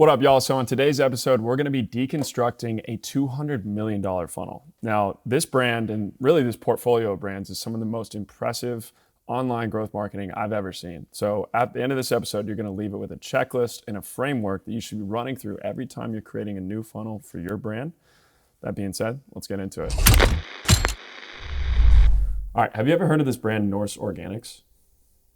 What up, y'all? So on today's episode, we're going to be deconstructing a $200 million funnel. Now, this brand and really this portfolio of brands is some of the most impressive online growth marketing I've ever seen. So at the end of this episode, you're going to leave it with a checklist and a framework that you should be running through every time you're creating a new funnel for your brand. That being said, let's get into it. All right, have you ever heard of this brand, Norse Organics?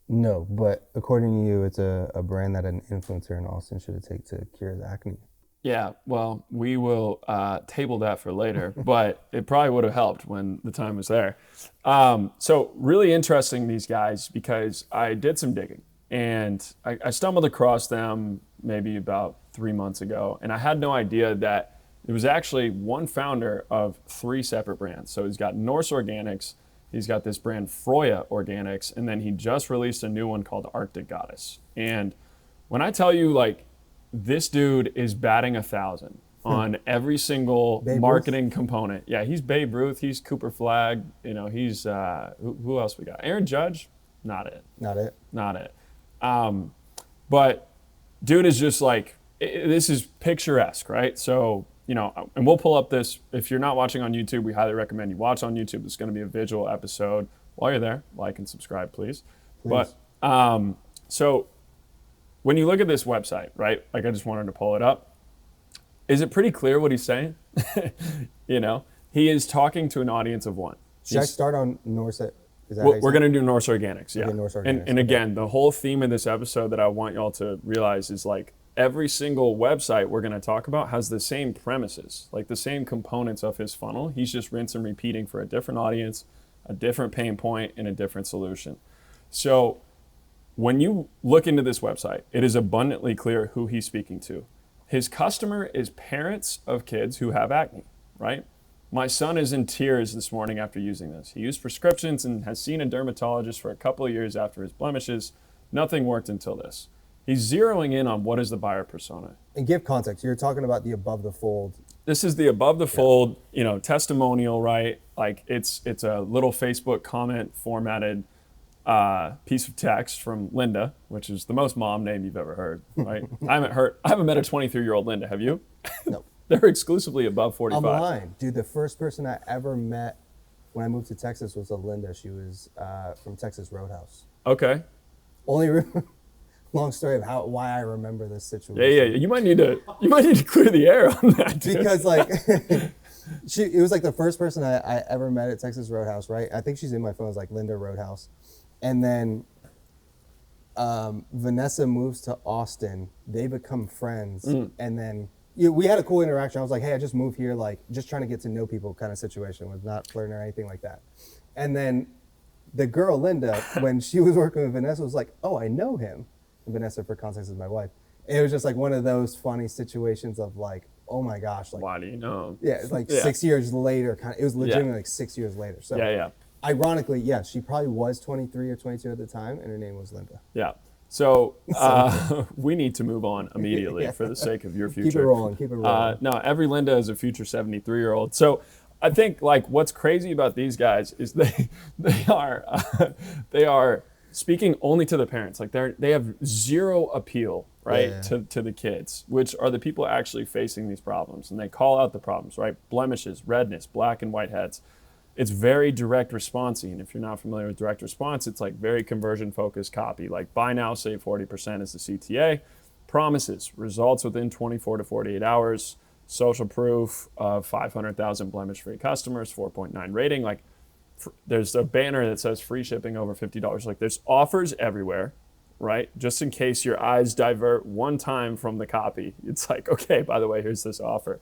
No, but according to you, it's a brand that an influencer in Austin should take to cure his acne. Yeah, well, we will table that for later, but it probably would have helped when the time was there. So really interesting, these guys, because I did some digging and I stumbled across them maybe about 3 months ago, and I had no idea that it was actually one founder of 3 separate brands. So he's got Norse Organics, he's got this brand Froya Organics, and then he just released a new one called Arctic Goddess. And when I tell you, like, this dude is batting 1,000 on every single marketing component. Yeah, he's Babe Ruth, he's Cooper Flagg, you know, he's, who else we got? Aaron Judge? Not it. But dude is just like, this is picturesque, right? So, you know, and we'll pull up this. If you're not watching on YouTube, we highly recommend you watch on YouTube. It's going to be a visual episode. While you're there, like and subscribe, please. But so when you look at this website, right? Like, I just wanted to pull it up. Is it pretty clear what he's saying? You know, he is talking to an audience of one. Should I start on Norse? We're going to do Norse Organics, yeah. Okay, Norse Organics. And again, the whole theme of this episode that I want y'all to realize is, like, every single website we're going to talk about has the same premises, like the same components of his funnel. He's just rinse and repeating for a different audience, a different pain point, and a different solution. So when you look into this website, it is abundantly clear who he's speaking to. His customer is parents of kids who have acne, right? My son is in tears this morning after using this. He used prescriptions and has seen a dermatologist for a couple of years after his blemishes. Nothing worked until this. He's zeroing in on what is the buyer persona. And give context. You're talking about the above the fold. This is the above the fold, you know, testimonial, right? Like, it's a little Facebook comment formatted piece of text from Linda, which is the most mom name you've ever heard, right? I haven't met a 23-year-old Linda. Have you? No. They're exclusively above 45. I'm lying, dude. The first person I ever met when I moved to Texas was a Linda. She was from Texas Roadhouse. Okay. Long story of why I remember this situation. Yeah. You might need to clear the air on that, dude. Because, like, it was like the first person I ever met at Texas Roadhouse, right? I think she's in my phone. It's like Linda Roadhouse. And then Vanessa moves to Austin. They become friends. And then we had a cool interaction. I was like, hey, I just moved here, like, just trying to get to know people kind of situation. Was not flirting or anything like that. And then the girl, Linda, when she was working with Vanessa, was like, oh, I know him. Vanessa, for context, is my wife. It was just like one of those funny situations of, like, oh my gosh, like, why do you know? Yeah, it's like 6 years later, kind of. It was legitimately like 6 years later. So yeah. Ironically, yeah, she probably was 23 or 22 at the time, and her name was Linda. Yeah. So we need to move on immediately for the sake of your future. Keep it rolling. No, every Linda is a future 73-year-old. So I think, like, what's crazy about these guys is they are speaking only to the parents. Like, they have zero appeal, right, to the kids, which are the people actually facing these problems. And they call out the problems, right? Blemishes, redness, black and white heads. It's very direct responsey. And if you're not familiar with direct response, it's like very conversion focused copy. Like, buy now, save 40% is the CTA. Promises, results within 24 to 48 hours. Social proof of 500,000 blemish-free customers, 4.9 rating. Like, there's a banner that says free shipping over $50. Like, there's offers everywhere, right? Just in case your eyes divert one time from the copy. It's like, okay, by the way, here's this offer.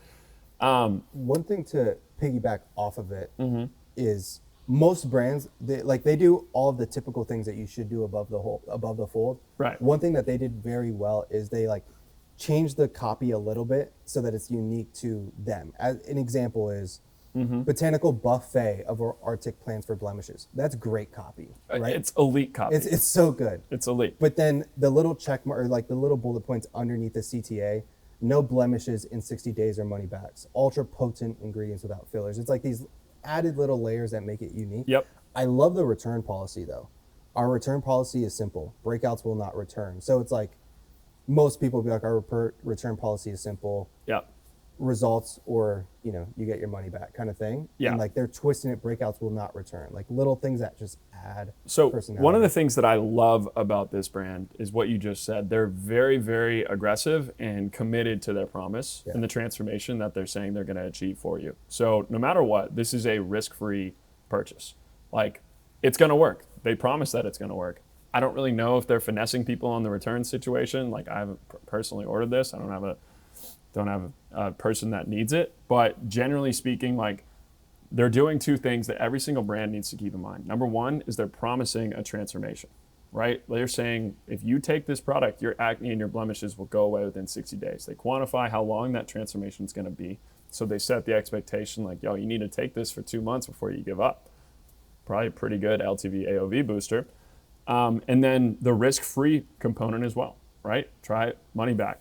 One thing to piggyback off of it is most brands, they do all of the typical things that you should do above the fold. Right. One thing that they did very well is they, like, changed the copy a little bit so that it's unique to them. As an example is botanical buffet of our Arctic plants for blemishes. That's great copy, right? It's elite copy. It's so good. It's elite. But then the little check mark, or like the little bullet points underneath the CTA, no blemishes in 60 days or money backs. Ultra potent ingredients without fillers. It's like these added little layers that make it unique. Yep. I love the return policy though. Our return policy is simple. Breakouts will not return. So it's like, most people will be like, our return policy is simple. Yeah. Results, or you get your money back, kind of thing. Yeah. And like they're twisting it. Breakouts will not return. Like little things that just add So personality. one of the things that I love about this brand is what you just said. They're very, very aggressive and committed to their promise and the transformation that they're saying they're going to achieve for you. So no matter what, this is a risk-free purchase. Like, it's going to work. They promise that it's going to work. I don't really know if they're finessing people on the return situation. Like, I haven't personally ordered this. I don't have a person that needs it. But generally speaking, like, they're doing two things that every single brand needs to keep in mind. Number one is they're promising a transformation, right? They're saying, if you take this product, your acne and your blemishes will go away within 60 days. They quantify how long that transformation is going to be. So they set the expectation like, yo, you need to take this for 2 months before you give up. Probably a pretty good LTV AOV booster. And then the risk-free component as well, right? Try it, money back.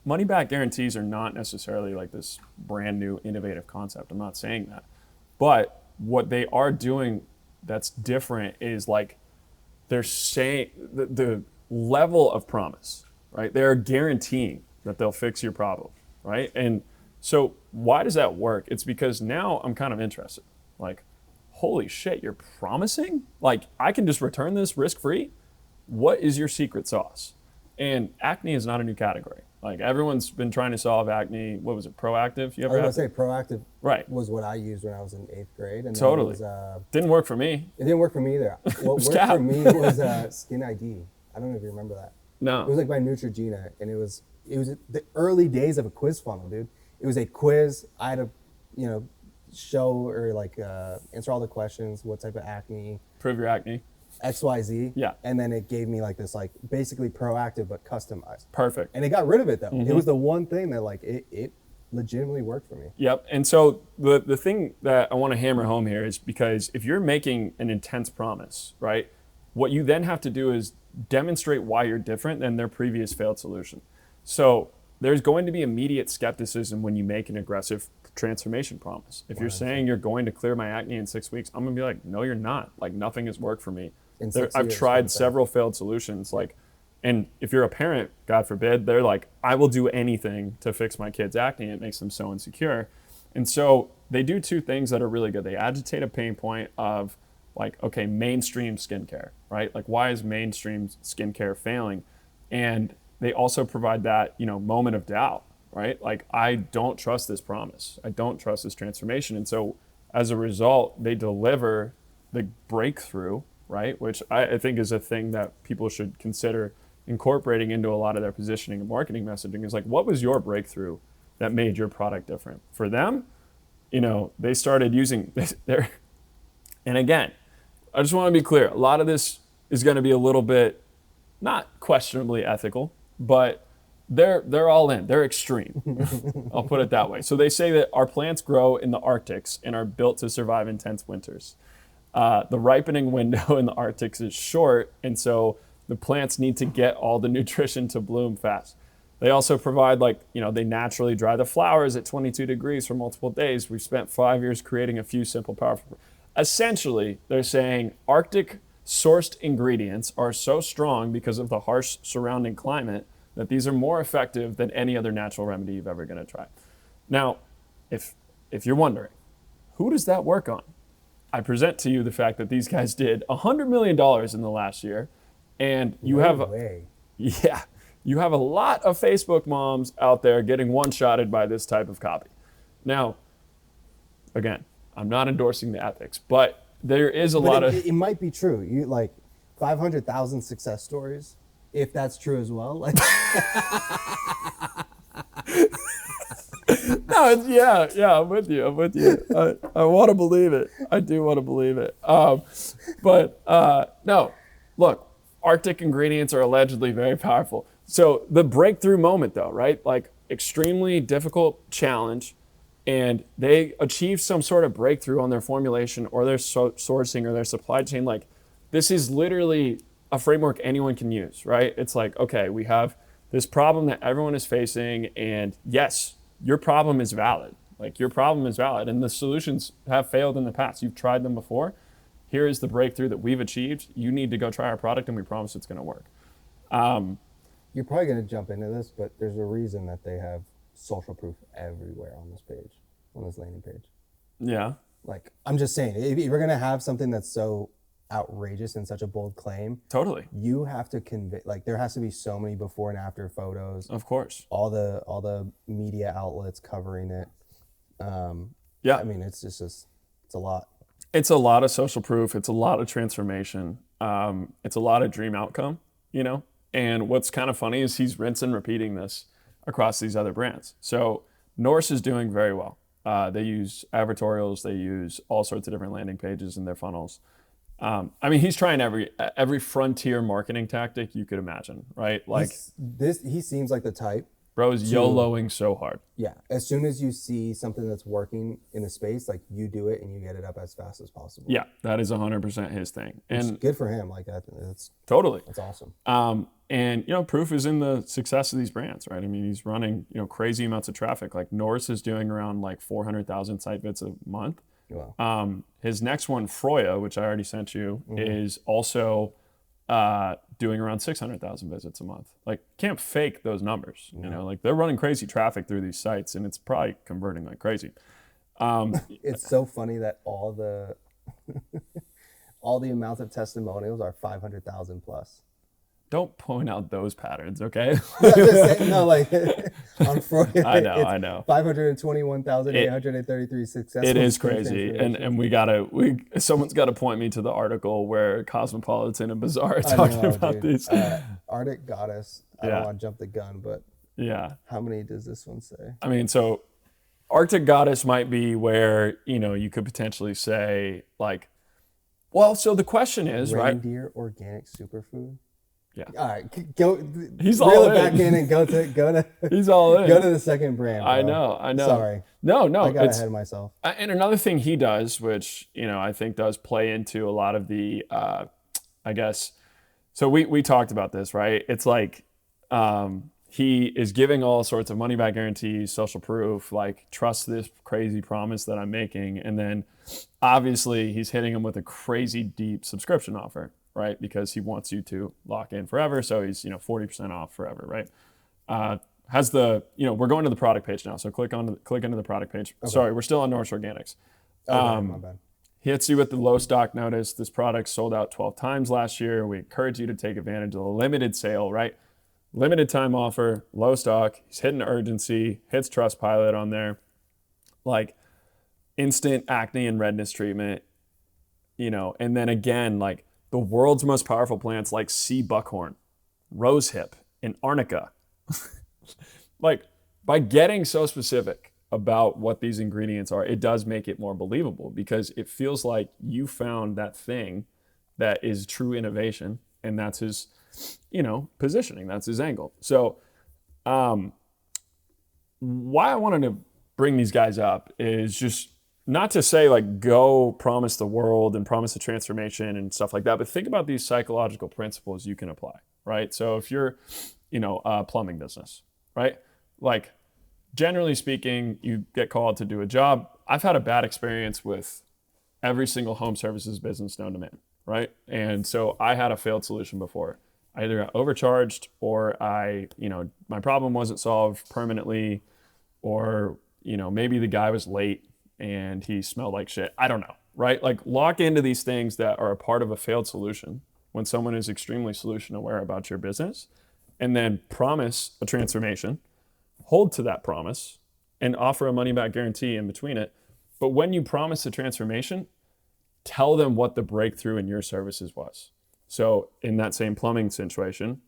Money back guarantees are not necessarily like this brand new innovative concept. I'm not saying that. But what they are doing that's different is like they're saying the level of promise, right? They're guaranteeing that they'll fix your problem, right? And so why does that work? It's because now I'm kind of interested. Like, holy shit, you're promising? Like, I can just return this risk-free? What is your secret sauce? And acne is not a new category. Like, everyone's been trying to solve acne. What was it, Proactive? I was going to say Proactive right. was what I used when I was in 8th grade. And totally. Didn't work for me. It didn't work for me either. What worked for me was Skin ID. I don't know if you remember that. No. It was like by Neutrogena, and it was the early days of a quiz funnel, dude. It was a quiz. I had to, show or like answer all the questions, what type of acne. Prove your acne. XYZ. Yeah. And then it gave me like this, like basically Proactive but customized. Perfect. And it got rid of it though. Mm-hmm. It was the one thing that like it legitimately worked for me. Yep. And so the thing that I want to hammer home here is because if you're making an intense promise, right, what you then have to do is demonstrate why you're different than their previous failed solution. So there's going to be immediate skepticism when you make an aggressive transformation promise. If you're saying you're going to clear my acne in 6 weeks, I'm gonna be like, no, you're not. Like, nothing has worked for me. I've tried several failed solutions. Like, and if you're a parent, God forbid, they're like, I will do anything to fix my kid's acne. It makes them so insecure. And so they do two things that are really good. They agitate a pain point of like, okay, mainstream skincare, right? Like, why is mainstream skincare failing? And they also provide that, moment of doubt, right? Like, I don't trust this promise. I don't trust this transformation. And so as a result, they deliver the breakthrough, right? Which I think is a thing that people should consider incorporating into a lot of their positioning and marketing messaging is like, what was your breakthrough that made your product different? For them, they started using their, and again, I just want to be clear. A lot of this is going to be a little bit, not questionably ethical, but they're all in. They're extreme. I'll put it that way. So they say that our plants grow in the Arctics and are built to survive intense winters. The ripening window in the Arctics is short, and so the plants need to get all the nutrition to bloom fast. They also provide they naturally dry the flowers at 22 degrees for multiple days. We've spent 5 years creating a few simple, powerful. Essentially, they're saying Arctic sourced ingredients are so strong because of the harsh surrounding climate that these are more effective than any other natural remedy you've ever going to try. Now, if you're wondering, who does that work on? I present to you the fact that these guys did $100 million in the last year, and you have a lot of Facebook moms out there getting one-shotted by this type of copy. Now, again, I'm not endorsing the ethics, but there is a lot of... It might be true. You like 500,000 success stories, if that's true as well. Like... No, I'm with you. I want to believe it. I do want to believe it. No, look, Arctic ingredients are allegedly very powerful. So the breakthrough moment though, right? Like, extremely difficult challenge, and they achieve some sort of breakthrough on their formulation or their sourcing or their supply chain. Like, this is literally a framework anyone can use, right? It's like, okay, we have this problem that everyone is facing, and yes, your problem is valid. Like, your problem is valid, and the solutions have failed in the past. You've tried them before. Here is the breakthrough that we've achieved. You need to go try our product, and we promise it's going to work. You're probably going to jump into this, but there's a reason that they have social proof everywhere on this page, on this landing page. Yeah. Like, I'm just saying, if you're going to have something that's so outrageous and such a bold claim, Totally. you have to convey, like, there has to be so many before and after photos. Of course. All the media outlets covering it. Yeah. I mean, it's a lot. It's a lot of social proof. It's a lot of transformation. It's a lot of dream outcome, you know? And what's kind of funny is he's rinse and repeating this across these other brands. So Norse is doing very well. They use advertorials. They use all sorts of different landing pages in their funnels. I mean, he's trying every frontier marketing tactic you could imagine, right? Like he seems like the type. Bro is YOLOing so hard. Yeah. As soon as you see something that's working in a space, like you do it and you get it up as fast as possible. Yeah, that is 100% his thing. And it's good for him. Like that's totally. That's awesome. And you know, proof is in the success of these brands, right? I mean, he's running, you know, crazy amounts of traffic. Like Norse is doing around like 400,000 site visits a month. Wow. His next one, Froya, which I already sent you, is also doing around 600,000 visits a month. Like, can't fake those numbers. You know, like they're running crazy traffic through these sites, and it's probably converting like crazy. It's so funny that all the all the amounts of testimonials are 500,000 plus. Don't point out those patterns, okay? No, I'm just saying, no, like on Froya, I know. 521,833 successful. It is crazy, and someone's got to point me to the article where Cosmopolitan and Bazaar are talking about these. Arctic Goddess. I don't want to jump the gun, but yeah. How many does this one say? I mean, so Arctic Goddess might be where, you know, you could potentially say like, well, so the question is, Reindeer organic superfood. Yeah. All right, go. He's reel all it back in and go to. He's all in. Go to the second brand. Bro. I know. Sorry. No. I got ahead of myself. And another thing he does, which, you know, I think does play into a lot of the, I guess. So we talked about this, right? It's like he is giving all sorts of money back guarantees, social proof, like trust this crazy promise that I'm making, and then obviously he's hitting him with a crazy deep subscription offer. Right, because he wants you to lock in forever, so he's 40% off forever, right? Has the we're going to the product page now, so click into the product page. Okay. Sorry, we're still on Norse Organics. My bad. He hits you with the low stock notice. This product sold out 12 times last year. We encourage you to take advantage of the limited sale, right? Limited time offer, low stock. He's hitting urgency, hits Trustpilot on there, like instant acne and redness treatment, and then again like. The world's most powerful plants like sea buckhorn, rosehip, and arnica. Like, by getting so specific about what these ingredients are, it does make it more believable because it feels like you found that thing that is true innovation, and that's his, positioning, that's his angle. So, why I wanted to bring these guys up is just not to say like go promise the world and promise a transformation and stuff like that, but think about these psychological principles you can apply, right? So if you're, a plumbing business, right? Like generally speaking, you get called to do a job. I've had a bad experience with every single home services business known to man, right? And so I had a failed solution before. I either got overcharged or my problem wasn't solved permanently, or, maybe the guy was late and he smelled like shit. I don't know, right? Like lock into these things that are a part of a failed solution when someone is extremely solution aware about your business, and then promise a transformation, hold to that promise, and offer a money back guarantee in between it. But when you promise a transformation, tell them what the breakthrough in your services was. So in that same plumbing situation,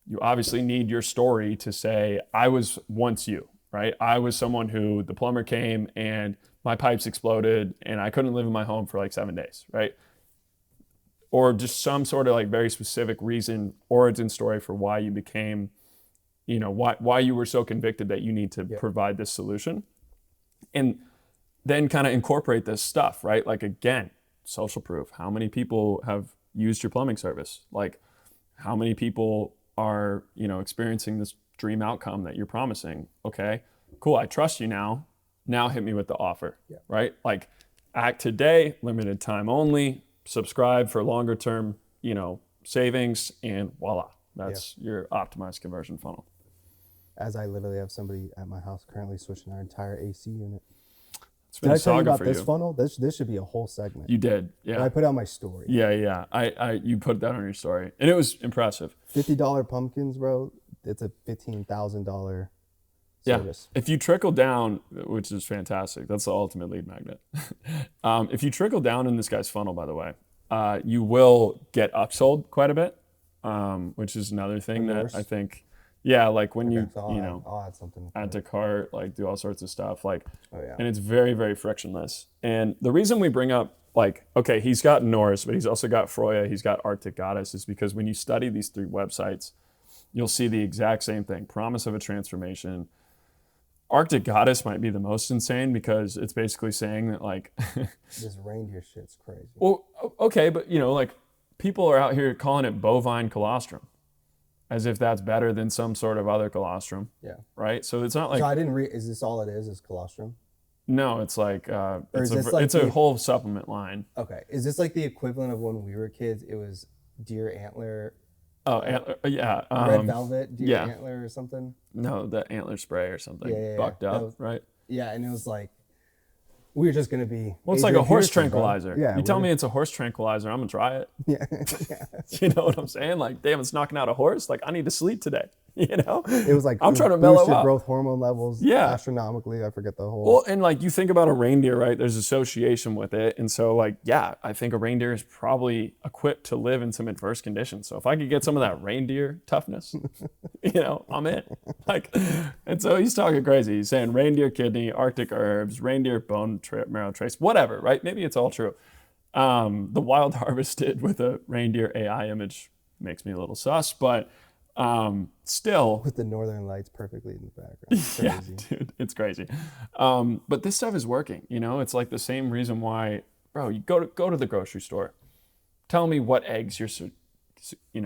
you obviously need your story to say, I was once you, right? I was someone who the plumber came and my pipes exploded and I couldn't live in my home for like 7 days, right? Or just some sort of like very specific reason, origin story for why you became, why you were so convicted that you need to provide this solution. And then kind of incorporate this stuff, right? Like again, social proof. How many people have used your plumbing service? Like how many people are, experiencing this dream outcome that you're promising? Okay, cool. I trust you now. Now hit me with the offer, right? Like act today, limited time only, subscribe for longer term, savings, and voila, That's your optimized conversion funnel. As I literally have somebody at my house currently switching our entire AC unit. It's been Did I a tell you saga about for this you. funnel? This should be a whole segment. You did, But yeah. I put out my story. Yeah. You put that on your story, and it was impressive. $50 pumpkins, bro. It's a $15,000 service. If you trickle down, which is fantastic, that's the ultimate lead magnet. If you trickle down in this guy's funnel, by the way, you will get upsold quite a bit, which is another thing that I think, like when I'll add something. add to cart, like do all sorts of stuff, like, yeah. and it's very, very frictionless. And the reason we bring up, like, okay, he's got Norse, but he's also got Froya, he's got Arctic Goddess, is because when you study these 3 websites, you'll see the exact same thing, promise of a transformation. Arctic Goddess might be the most insane because it's basically saying that, like, this reindeer shit's crazy. well, okay, but like people are out here calling it bovine colostrum as if that's better than some sort of other colostrum. Yeah. Right? So it's not like, So I didn't is this all it is colostrum? no, it's like, is a whole supplement line. Okay. Is this like the equivalent of when we were kids? It was deer antler, Oh, antler, yeah. red velvet deer yeah. antler or something? No, the antler spray or something. Yeah. Bucked up, was, right? Yeah, and it was like, we were just going to be... Well, it's like a horse Pearson, tranquilizer. Yeah, you tell me it's a horse tranquilizer, I'm going to try it. Yeah. You know what I'm saying? Like, damn, it's knocking out a horse. Like, I need to sleep today. It was like, I'm trying to mellow boosted out. growth hormone levels astronomically. I forget the whole... Well, and like you think about a reindeer, right? There's association with it. And so like, yeah, I think a reindeer is probably equipped to live in some adverse conditions. So if I could get some of that reindeer toughness, I'm in. Like, and so he's talking crazy. He's saying reindeer kidney, Arctic herbs, reindeer bone marrow trace, whatever, right? Maybe it's all true. The wild harvested with a reindeer AI image makes me a little sus, but still, with the northern lights perfectly in the background. yeah, dude, it's crazy. But this stuff is working. It's like the same reason why, bro, you go to the grocery store. Tell me what eggs you're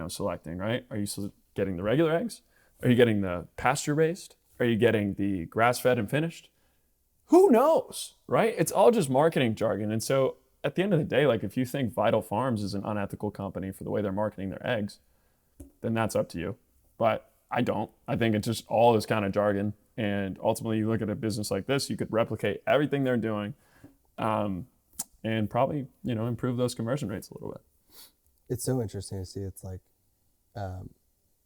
selecting, right? Are you getting the regular eggs? Are you getting the pasture raised? Are you getting the grass fed and finished? Who knows, right? It's all just marketing jargon. And so at the end of the day, like if you think Vital Farms is an unethical company for the way they're marketing their eggs, then that's up to you. But I don't. I think it just all is kind of jargon. And ultimately, you look at a business like this, you could replicate everything they're doing and probably, improve those conversion rates a little bit. It's so interesting to see. It's like,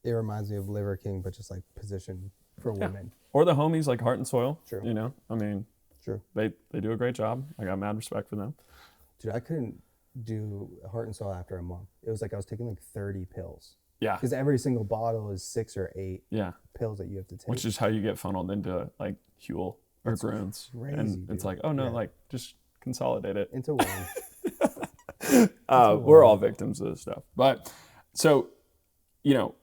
it reminds me of Liver King, but just like position for women. Or the homies like Heart and Soil. True. True. They do a great job. I got mad respect for them. Dude, I couldn't do Heart and Soil after a month. It was like I was taking like 30 pills. Yeah. Because every single bottle is 6 or 8 pills that you have to take. Which is how you get funneled into like Huel or Groons. Crazy, and it's like, oh no, like just consolidate it. Into one. We're all victims of this stuff. But so,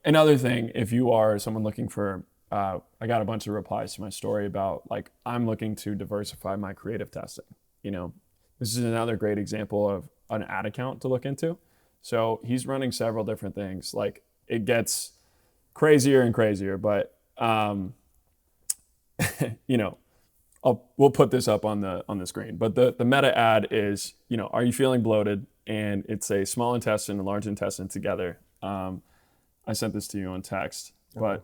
another thing, if you are someone looking for, I got a bunch of replies to my story about like, I'm looking to diversify my creative testing. This is another great example of an ad account to look into. So he's running several different things. Like it gets crazier and crazier, but we'll put this up on the screen. But the meta ad is, are you feeling bloated? And it's a small intestine and large intestine together. I sent this to you on text, but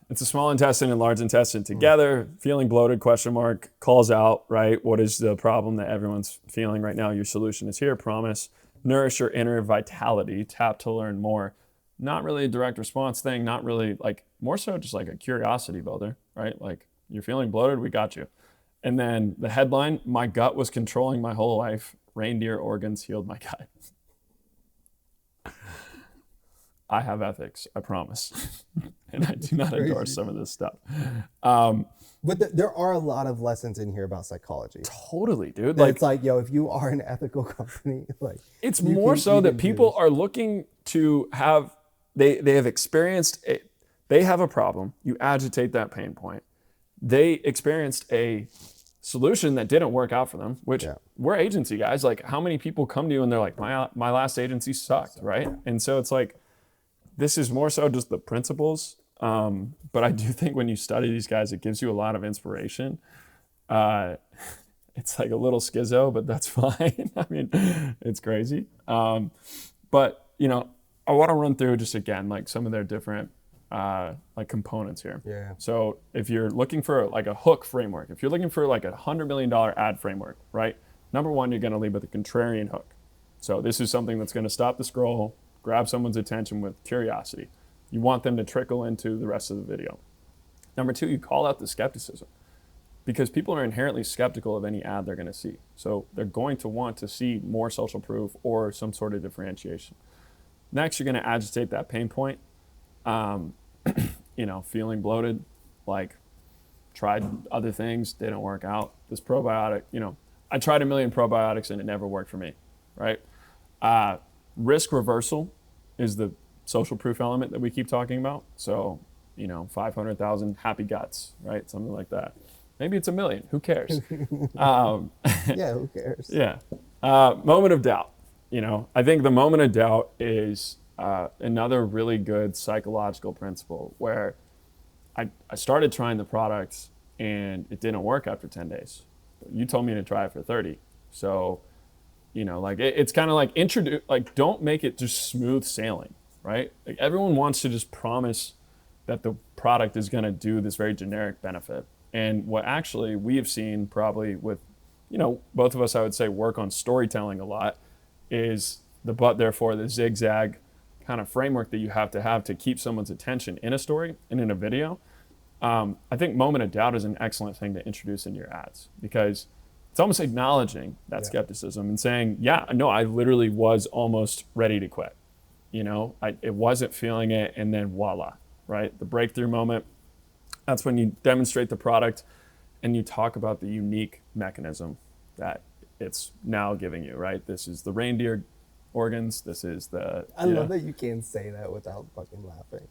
it's a small intestine and large intestine together, feeling bloated, ? Calls out, right? What is the problem that everyone's feeling right now? Your solution is here, promise. Nourish your inner vitality, tap to learn more. Not really a direct response thing, not really like, more so just like a curiosity builder, right? Like you're feeling bloated, we got you. And then the headline, my gut was controlling my whole life. Reindeer organs healed my gut. I have ethics, I promise. And I do not endorse some of this stuff. But there are a lot of lessons in here about psychology. Totally, dude. Like, it's like, if you are an ethical company, like it's more so that people are looking to have, they have experienced, they have a problem. You agitate that pain point. They experienced a solution that didn't work out for them, which we're agency guys. Like how many people come to you and they're like, my last agency sucked, right? And so it's like, this is more so just the principles. But I do think when you study these guys, it gives you a lot of inspiration. It's like a little schizo, but that's fine. I mean, it's crazy. But I want to run through just again, like some of their different like components here. Yeah. So if you're looking for like a hook framework, if you're looking for like $100 million ad framework, right? Number one, you're going to lead with a contrarian hook. So this is something that's going to stop the scroll, grab someone's attention with curiosity. You want them to trickle into the rest of the video. Number two, you call out the skepticism, because people are inherently skeptical of any ad they're going to see. So they're going to want to see more social proof or some sort of differentiation. Next, you're going to agitate that pain point. Feeling bloated, like tried other things, didn't work out. This probiotic, I tried 1 million probiotics and it never worked for me, right? Risk reversal is the social proof element that we keep talking about. So, 500,000 happy guts, right? Something like that. Maybe it's 1 million, who cares? Yeah, who cares? Yeah. Moment of doubt. I think the moment of doubt is another really good psychological principle where I started trying the product and it didn't work after 10 days. You told me to try it for 30. So, it's kind of like don't make it just smooth sailing, right? Like everyone wants to just promise that the product is going to do this very generic benefit. And what actually we have seen probably with, both of us, I would say, work on storytelling a lot, is the but therefore the zigzag kind of framework that you have to keep someone's attention in a story and in a video. I think moment of doubt is an excellent thing to introduce in your ads, because it's almost acknowledging that skepticism and saying, yeah, no, I literally was almost ready to quit. It wasn't feeling it, and then voila, right? The breakthrough moment. That's when you demonstrate the product and you talk about the unique mechanism that it's now giving you, right? This is the reindeer organs. This is the... I love that you can't say that without fucking laughing.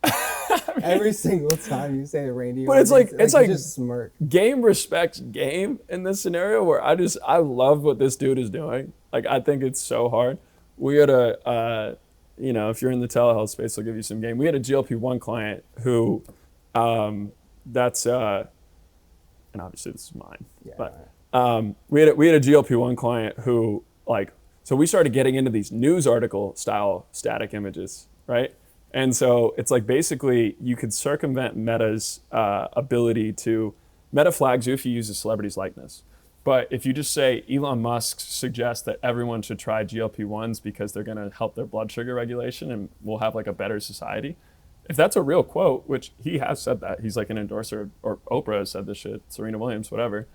Every single time you say the reindeer but organs, it's like you just smirk. Game respects game in this scenario, where I love what this dude is doing. Like, I think it's so hard. We had if you're in the telehealth space, I'll give you some game. We had a GLP-1 client who... and obviously this is mine, but we had a GLP-1 client who, so we started getting into these news article style static images, right? And so it's like basically you could circumvent Meta's ability to... Meta flags you if you use a celebrity's likeness. But if you just say Elon Musk suggests that everyone should try GLP-1s because they're going to help their blood sugar regulation and we'll have like a better society. If that's a real quote, which he has said that, he's like an endorser, or Oprah has said this shit, Serena Williams, whatever.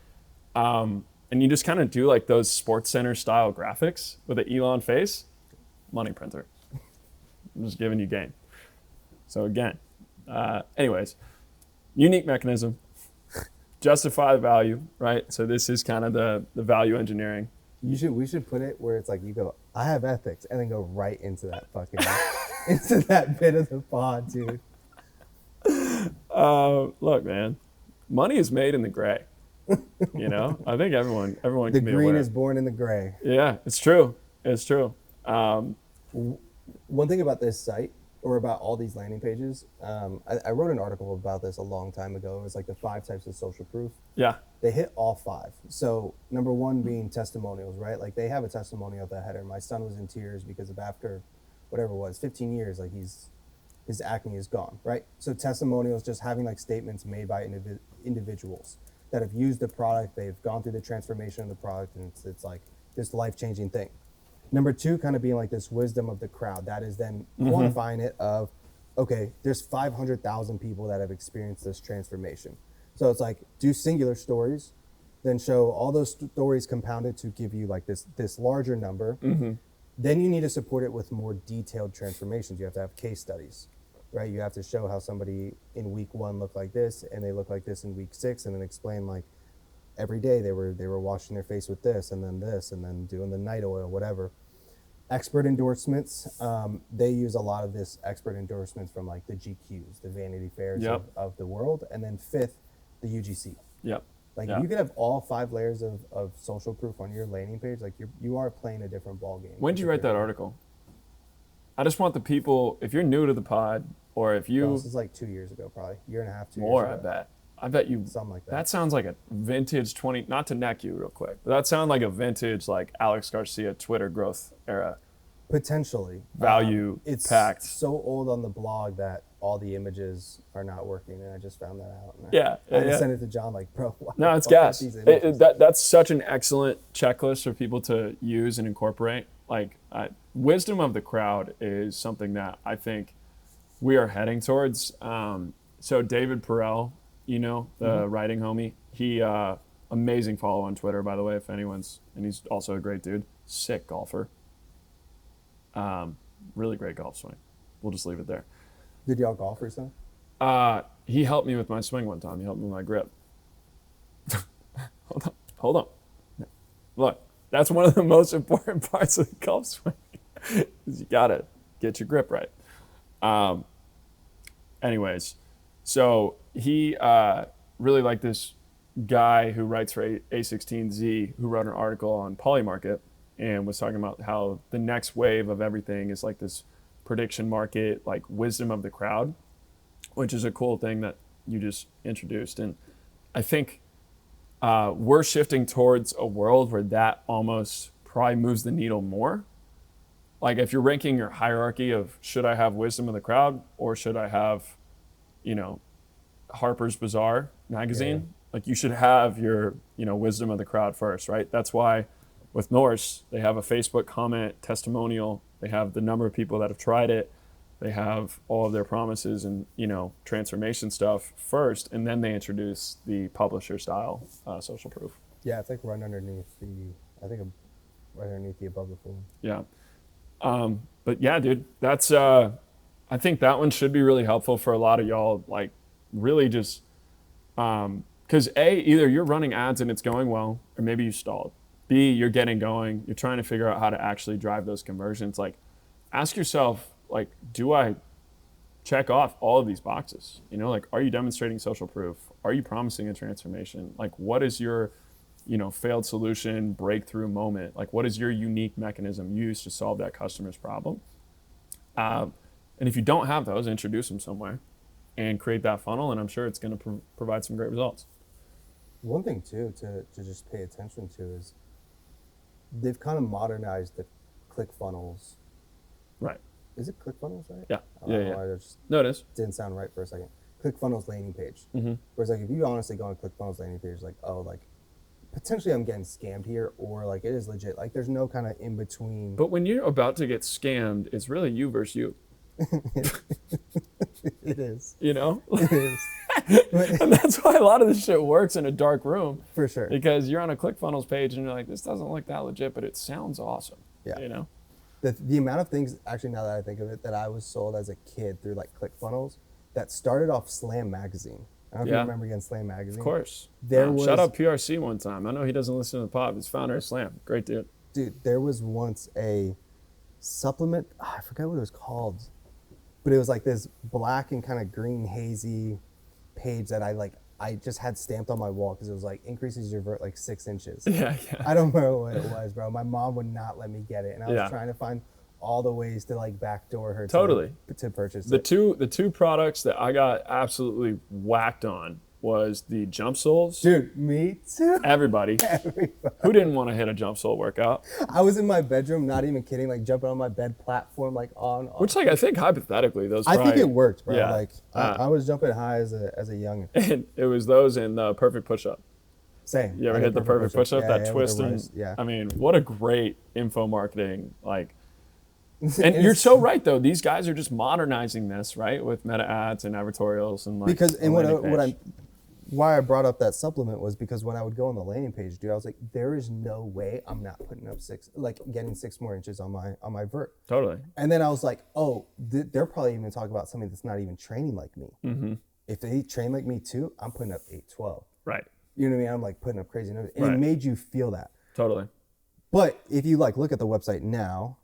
And you just kind of do like those Sports Center style graphics with an Elon face, money printer. I'm just giving you game. So again, anyways, unique mechanism, justify the value, right? So this is kind of the value engineering. We should put it where it's like you go, I have ethics, and then go right into that fucking into that bit of the pod, dude. Look, man, money is made in the gray. I think everyone The can be green aware. is born in the gray. Yeah, it's true. It's true. One thing about this site, or about all these landing pages, I wrote an article about this a long time ago. It was like the 5 types of social proof. Yeah. They hit all 5. So number 1 being testimonials, right? Like they have a testimonial at the header. My son was in tears because of after whatever it was, 15 years, like his acne is gone, right? So testimonials, just having like statements made by individuals that have used the product, they've gone through the transformation of the product, and it's like this life-changing thing. Number 2, kind of being like this wisdom of the crowd. That is then quantifying it of, okay, there's 500,000 people that have experienced this transformation. So it's like, do singular stories, then show all those stories compounded to give you like this larger number. Then you need to support it with more detailed transformations. You have to have case studies, right? You have to show how somebody in week 1 looked like this, and they look like this in week 6, and then explain like every day they were washing their face with this, and then doing the night oil, whatever. Expert endorsements, they use a lot of this expert endorsements from like the GQs, the Vanity Fairs of the world. And then 5th, the UGC. Yep. Like if you could have all 5 layers of social proof on your landing page, like you are playing a different ball game. When did you write that article? I just want the people, if you're new to the pod, or if you... This is like 2 years ago, probably. Year and a half, 2 years more, ago. I bet you... Something like that. That sounds like a vintage 20... Not to neck you real quick, but that sounds like a vintage like Alex Garcia Twitter growth era. Potentially. value It's packed. so old on the blog that all the images are not working, and I just found that out. And Yeah, I had to yeah. send it to John, like, bro, why No, the it's fuck aren't gas. these images? That's such an excellent checklist for people to use and incorporate. Like, wisdom of the crowd is something that I think we are heading towards. So David Perel, you know, the writing homie, he amazing follow on Twitter, by the way, if anyone's, and he's also a great dude, sick golfer, really great golf swing. We'll just leave it there. Did y'all golf recently? He helped me with my swing one time. He helped me with my grip. Hold on. Look, that's one of the most important parts of the golf swing. Is you gotta get your grip right. Anyways, so he really liked this guy who writes for A16Z, who wrote an article on Polymarket and was talking about how the next wave of everything is like this prediction market, like wisdom of the crowd, which is a cool thing that you just introduced. And I think we're shifting towards a world where that almost probably moves the needle more. Like if you're ranking your hierarchy of should I have wisdom of the crowd or should I have, you know, Harper's Bazaar magazine, like you should have your, you know, wisdom of the crowd first, right? That's why with Norse, they have a Facebook comment testimonial. They have the number of people that have tried it. They have all of their promises and, you know, transformation stuff first, and then they introduce the publisher style social proof. Yeah, it's like right underneath the above the fold. Yeah. But yeah, dude, that's, I think that one should be really helpful for a lot of y'all, like really just, cause either you're running ads and it's going well, or maybe you stalled. B, you're getting going, you're trying to figure out how to actually drive those conversions. Like ask yourself, like, do I check off all of these boxes? You know, like, are you demonstrating social proof? Are you promising a transformation? Like, what is your, you know, failed solution breakthrough moment? Like, what is your unique mechanism used to solve that customer's problem? And if you don't have those, introduce them somewhere and create that funnel, and I'm sure it's going to provide some great results. One thing too to just pay attention to is they've kind of modernized the ClickFunnels. Right. Is it ClickFunnels, right? Yeah. Yeah. I just No, it is. didn't sound right for a second. ClickFunnels landing page. Mm-hmm. Whereas like if you honestly go on ClickFunnels landing page, like, oh, like potentially I'm getting scammed here, or like it is legit. Like there's no kind of in between. But when you're about to get scammed, it's really you versus you. It is. You know? It is. And that's why a lot of this shit works in a dark room. For sure. Because you're on a ClickFunnels page and you're like, this doesn't look that legit, but it sounds awesome. Yeah. You know? The amount of things, actually now that I think of it, that I was sold as a kid through like ClickFunnels that started off Slam Magazine. I don't know if you remember getting Slam Magazine. Of course. Was, shout out PRC one time. I know he doesn't listen to the pod. He's founder of Slam. Great dude. Dude, there was once a supplement, I forgot what it was called, but it was like this black and kind of green hazy page that I just had stamped on my wall because it was like increases your vert like 6 inches. Yeah. I don't remember what it was, bro. My mom would not let me get it, and I was trying to find all the ways to like backdoor her to purchase it. The two products that I got absolutely whacked on was the jump soles. Dude, me too. Everybody. Who didn't want to hit a jump sole workout? I was in my bedroom, not even kidding, like jumping on my bed platform, like on. Which, like, I think hypothetically, those. I think it worked, bro. Yeah. Like I was jumping high as a youngin. And it was those and the perfect push-up. Same. You ever hit the perfect push-up? That twist and yeah. I mean, what a great info marketing like. And you're so right though. These guys are just modernizing this, right, with meta ads and advertorials and like. Because and why I brought up that supplement was because when I would go on the landing page, dude, I was like, there is no way I'm not putting up getting 6 more inches on my vert. Totally. And then I was like, oh, they're probably even talking about somebody that's not even training like me. Mm-hmm. If they train like me too, I'm putting up 812. Right. You know what I mean? I'm like putting up crazy numbers. And it made you feel that. Totally. But if you like look at the website now,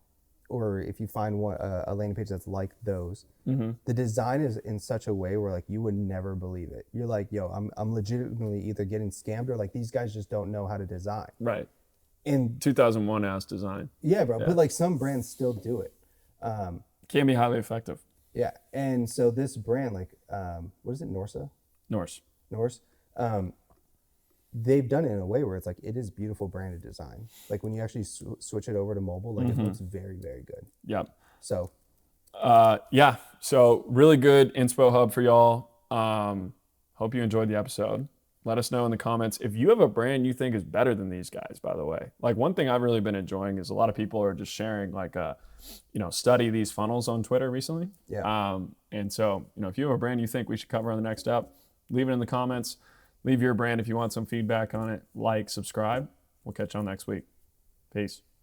or if you find a landing page that's like those, the design is in such a way where like you would never believe it. You're like, yo, I'm legitimately either getting scammed or like these guys just don't know how to design. Right. And 2001 ass design. Yeah, bro. Yeah. But like some brands still do it. Can be highly effective. Yeah. And so this brand, like, what is it, Norse? Norse. they've done it in a way where it's like, it is beautiful branded design. Like when you actually switch it over to mobile, like it looks very, very good. Yep. So yeah. So really good inspo hub for y'all. Hope you enjoyed the episode. Let us know in the comments if you have a brand you think is better than these guys, by the way. Like one thing I've really been enjoying is a lot of people are just sharing like, study these funnels on Twitter recently. Yeah. And so, if you have a brand you think we should cover on the next step, leave it in the comments. Leave your brand if you want some feedback on it. Like, subscribe. We'll catch you on next week. Peace.